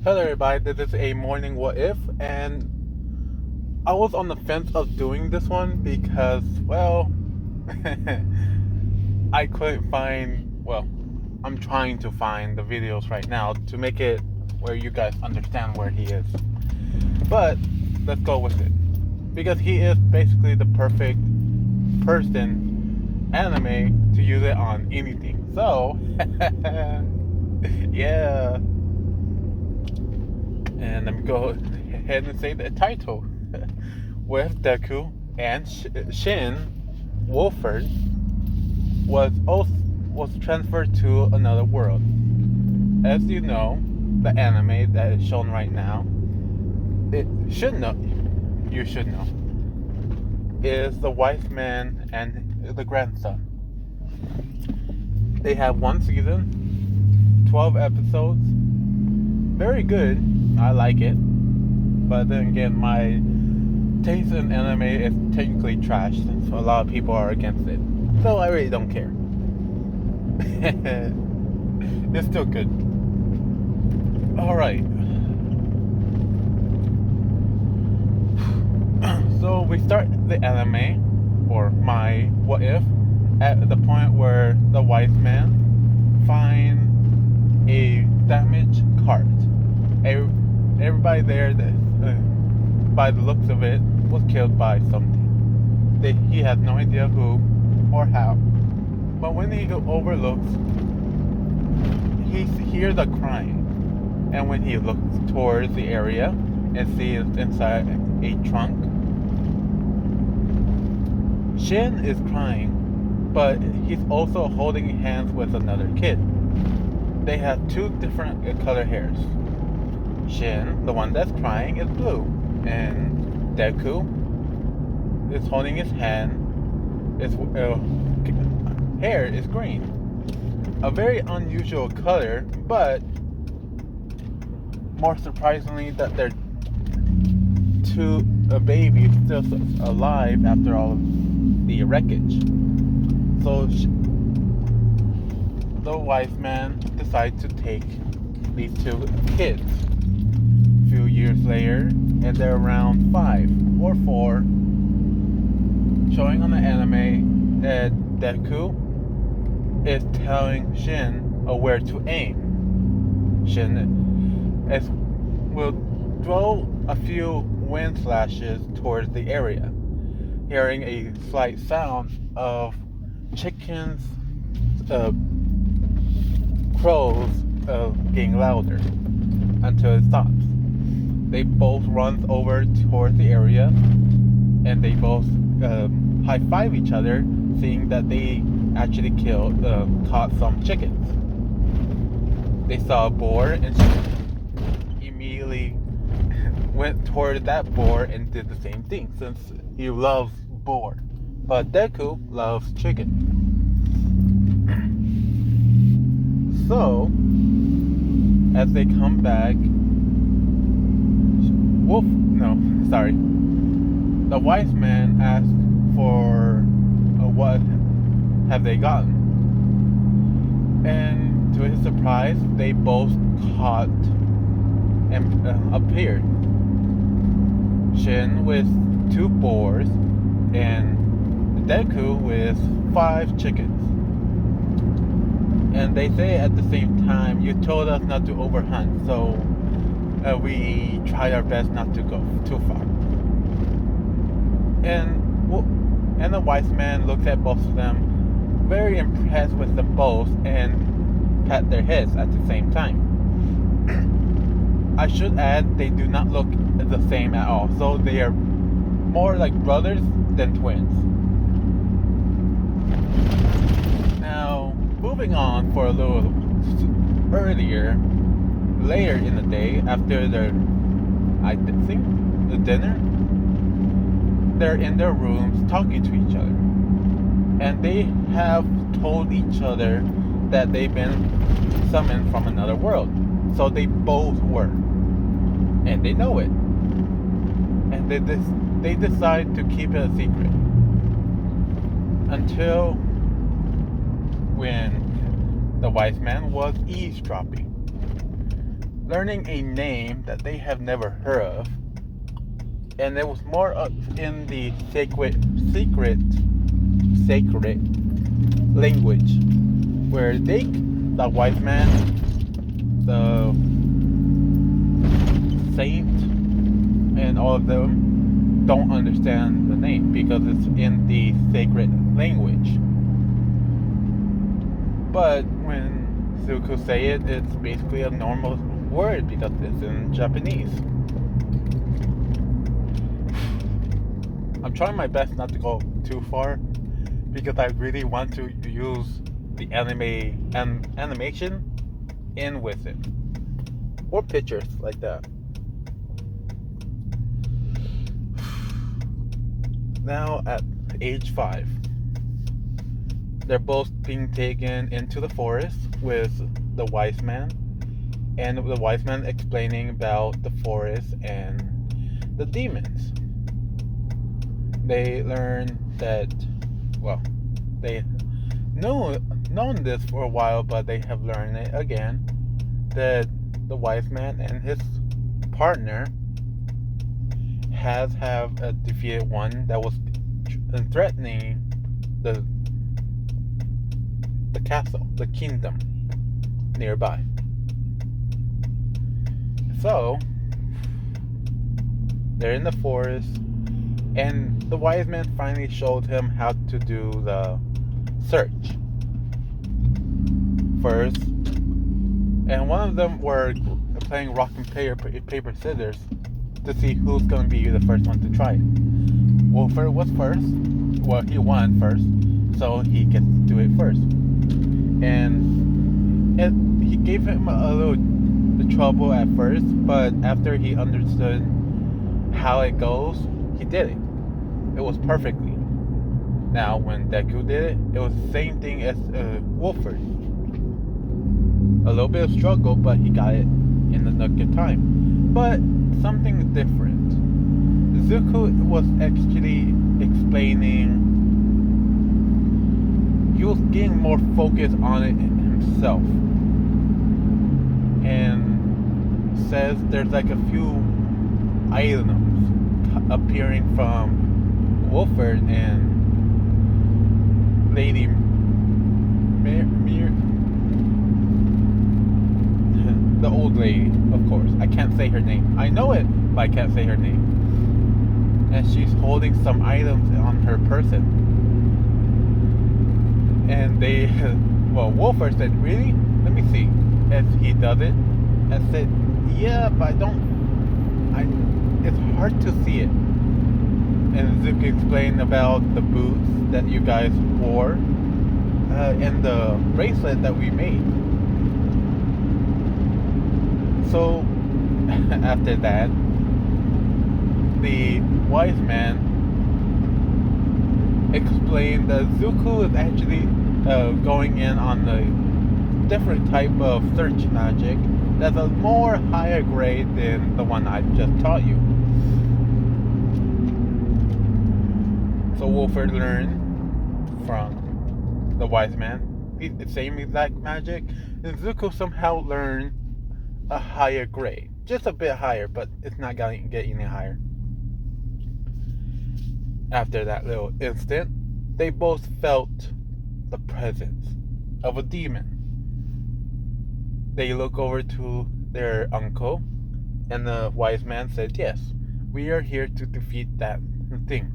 Hello everybody, this is a morning what if, and I was on the fence of doing this one because, well, I couldn't find, I'm trying to find the videos right now to make it where you guys understand where he is. But, let's go with it. Because he is basically the perfect person, anime, to use it on anything. So, yeah. And let me go ahead and say the title. With Deku and Shin, Wolford was transferred to another world. As you know, the anime that is shown right now, you should know, is the wise man and the grandson. They have one season, 12 episodes. Very good. I like it. But then again, my taste in anime is technically trash, so a lot of people are against it. So I really don't care. It's still good. Alright. So we start the anime, or my what if, at the point where the wise man finds a damaged cart. Everybody there, by the looks of it, was killed by something. He has no idea who or how. But when he overlooks, he hears a crying. And when he looks towards the area and sees inside a trunk, Shin is crying, but he's also holding hands with another kid. They have two different color hairs. Shin, the one that's crying, is blue, and Deku is holding his hand. His hair is green. A very unusual color, but more surprisingly that they're two babies still alive after all of the wreckage. So the wise man decides to take these two kids. A few years later, and they're around 5 or 4, showing on the anime that Deku is telling Shin where to aim. Shin will throw a few wind flashes towards the area, hearing a slight sound of chickens, crows getting louder until it stops. They both run over towards the area, and they both high-five each other, seeing that they actually caught some chickens. They saw a boar, and she immediately went toward that boar and did the same thing, since he loves boar. But Deku loves chicken. So, as they come back, the wise man asked for what have they gotten, and to his surprise, they both caught and appeared. Shin with 2 boars, and Deku with 5 chickens. And they say at the same time, you told us not to overhunt, so we tried our best not to go too far. And the wise man looks at both of them, very impressed with them both, and pat their heads at the same time. I should add, they do not look the same at all, so they are more like brothers than twins. Now, moving on for a little later in the day, after the dinner, they're in their rooms talking to each other. And they have told each other that they've been summoned from another world. So they both were. And they know it. And they decide to keep it a secret. Until when the wise man was eavesdropping. learning a name that they have never heard of, and it was more in the sacred language, where the wise man, the saint, and all of them don't understand the name because it's in the sacred language. But when Zuko say it, it's basically a normal word because it's in Japanese. I'm trying my best not to go too far because I really want to use the animation in with it, or pictures like that. Now at age 5, they're both being taken into the forest with the wise man, and the wise man explaining about the forest and the demons. They learn that, well, they known this for a while, but they have learned it again, that the wise man and his partner have defeated one that was threatening the castle, the kingdom nearby. So they're in the forest, and the wise man finally showed him how to do the search first. And one of them were playing rock and paper scissors to see who's going to be the first one to try it. Wolfer was first. Well, he won first, so he gets to do it first. And he gave him a little trouble at first, but after he understood how it goes, he did it. It was perfectly. Now, when Deku did it, it was the same thing as Wolford. A little bit of struggle, but he got it in the nick of time. But something different. Zuko was actually explaining. He was getting more focused on it himself, and says there's like a few items appearing from Wolford and Lady the old lady, of course. I can't say her name. I know it, but I can't say her name. And she's holding some items on her person. And they, well, Wolford said, really? Let me see. As he does it, and said, yeah, but it's hard to see it. And Zuko explained about the boots that you guys wore, and the bracelet that we made. So, after that, the wise man explained that Zuko is actually going in on a different type of search magic that's a more higher grade than the one I just taught you. So Wolford learned from the wise man the same exact magic, and Zuko somehow learned a higher grade. Just a bit higher, but it's not going to get any higher. After that little instant, they both felt the presence of a demon. They look over to their uncle, and the wise man said, yes, we are here to defeat that thing.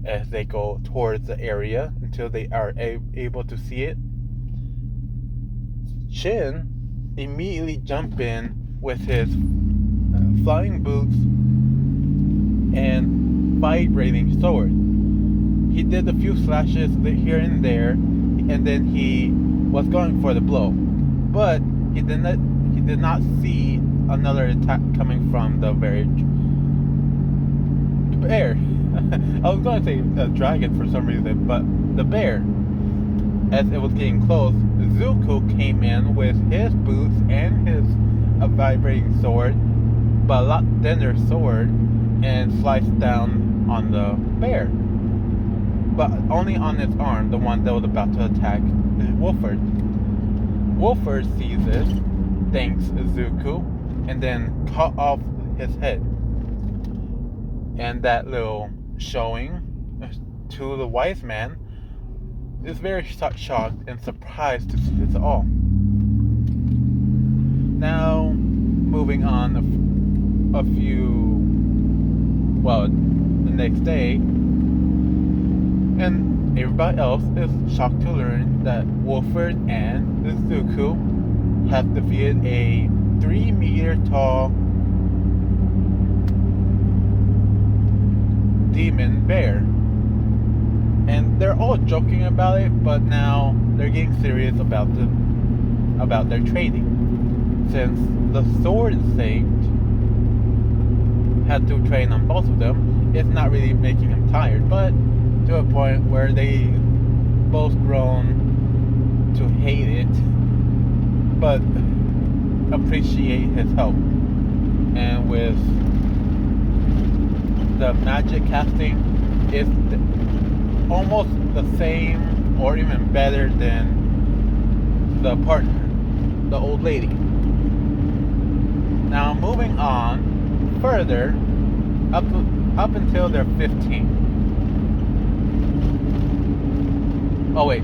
As they go towards the area until they are able to see it, Shin immediately jumped in with his flying boots and vibrating sword. He did a few slashes here and there, and then he was going for the blow, but he did not see another attack coming from the very bear. I was going to say a dragon for some reason, but the bear. As it was getting close, Zuko came in with his boots and his vibrating sword, but a lot thinner sword, and sliced down on the bear. But only on its arm, the one that was about to attack Wolford. Wolford sees it, thanks Zuko, and then cut off his head. And that little showing to the wise man is very shocked and surprised to see this all. Now, moving on the next day, and everybody else is shocked to learn that Wolford and Zuko have defeated a 3-meter tall demon bear. And they're all joking about it, but now they're getting serious about their trading. Since the sword thing had to train on both of them, it's not really making him tired, but to a point where they both grown to hate it, but appreciate his help. And with the magic casting, it's almost the same or even better than the partner, the old lady. Now moving on further, up until they're 15. Oh wait,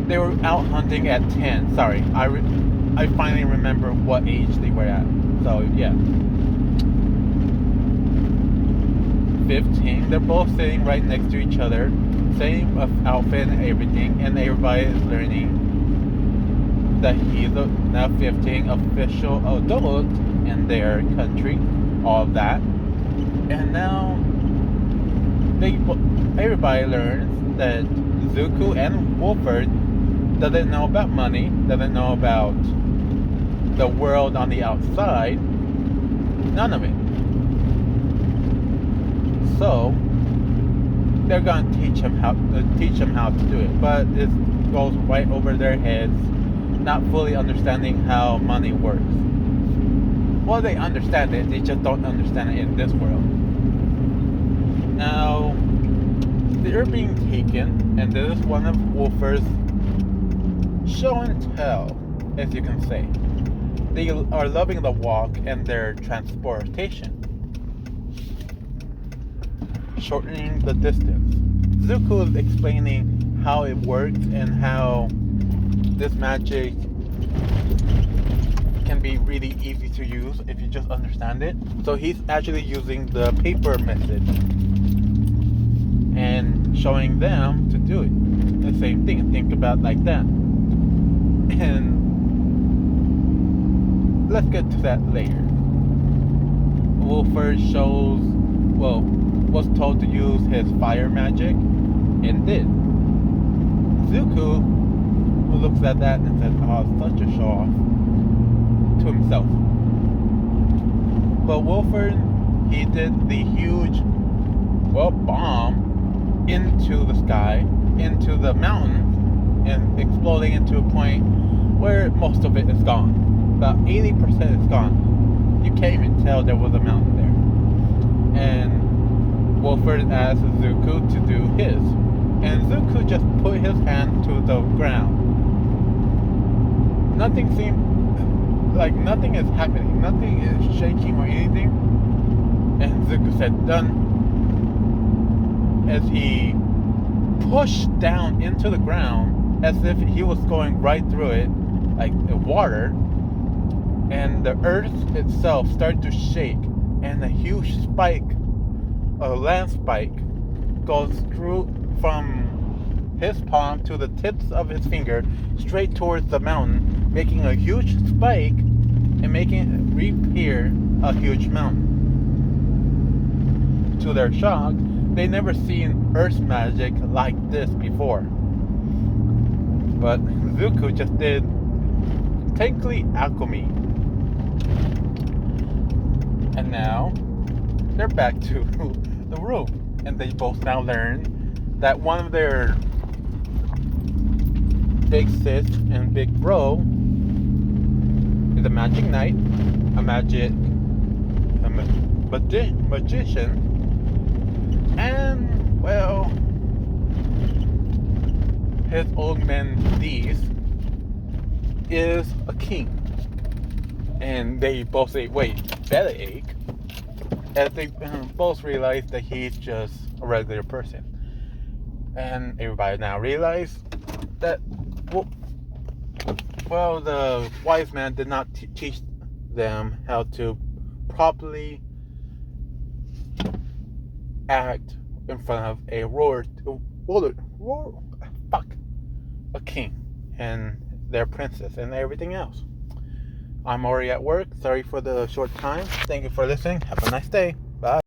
they were out hunting at 10. Sorry, I finally remember what age they were at. So yeah, 15. They're both sitting right next to each other, same outfit and everything, and everybody is learning that he's now 15 official adult in their country, all of that. And now everybody learns that Zuko and Wolford doesn't know about money, doesn't know about the world on the outside, none of it. So they're gonna teach him how to do it, but it goes right over their heads, not fully understanding how money works. Well, they understand it, they just don't understand it in this world. Now, they're being taken, and this is one of Wolford's show and tell, as you can say. They are loving the walk and their transportation, shortening the distance. Zuko is explaining how it works and how this magic can be really easy to use if you just understand it. So he's actually using the paper method and showing them to do it. The same thing, think about like that. And let's get to that later. Wolford was told to use his fire magic and did. Zuko looks at that and says, "Oh, such a show off," to himself. But Wolford, he did the huge bomb into the sky, into the mountain, and exploding into a point where most of it is gone. About 80% is gone. You can't even tell there was a mountain there. And Wolford asked Zuko to do his, and Zuko just put his hand to the ground. Nothing seemed like nothing is happening, nothing is shaking or anything. And Zuko said, "Done," as he pushed down into the ground as if he was going right through it, like water. And the earth itself started to shake, and a huge spike, a land spike, goes through from his palm to the tips of his finger, straight towards the mountain, making a huge spike and making it reappear a huge mountain. To their shock, they never seen earth magic like this before. But Zuko just did technically alchemy. And now they're back to the room, and they both now learn that one of their big sis and big bro is a magic knight, a magician, and well, his old man Dees is a king. And they both say, wait, bellyache? As they both realize that he's just a regular person. And everybody now realize that, well, the wise man did not teach them how to properly act in front of a king and their princess and everything else. I'm already at work. Sorry for the short time. Thank you for listening. Have a nice day. Bye.